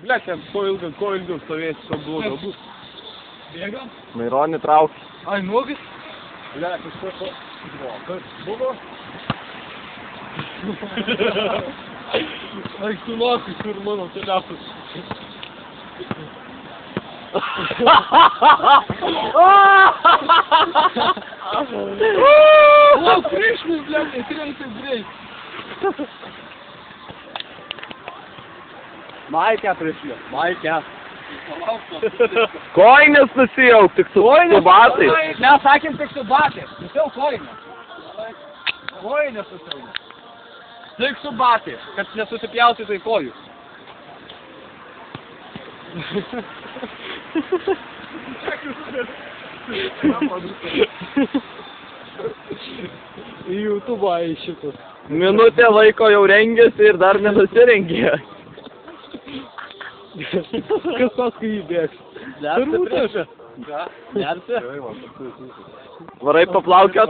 Ble, ten ko ilgiau stovėsi, ko buvo galbūt. Bėgam? Maironį traukį. Ai, nuogis? Ble, kažko kas buvo? Ai, tu nuokai, kur mano telefonas. O, priešnis, ble, trenkia greit. Maikę priešlė. Maikę. Koinės nusijauk, tik su batais. Mes sakėm tik su batais. Nusijauk koinės. Koinės nusijauk. Tik su batais, kad nesusipjausi tai kojų. Į YouTube į šitus. Minutė laiko jau rengėsi ir dar nenusirengė. Kas paskui jį bėgs? Turbūt aš. Nersi? Varai paplaukiot?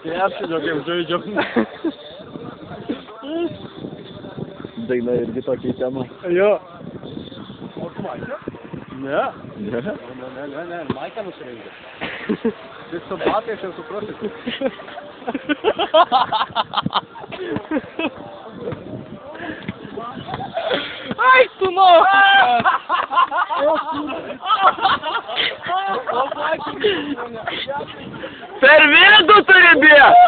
Neapsidžiaugiam, žaidžiam. Daina irgi tokia tema. Jo. O tu Maikė? Ne. Ne? Ne, Maikė nusirengė. Tik su batais ir suprasi. Ai, tu nu! Per vidų turi bėgt!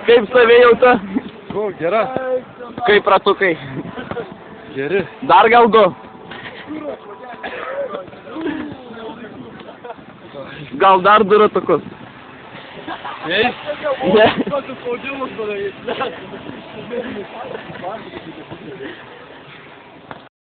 Kaip savijauta? O, gera. Kaip ratukai? Geri. Dar gal du? Gal dar du ratukus? Ei? Ne. Kokius spaudimus padaryti?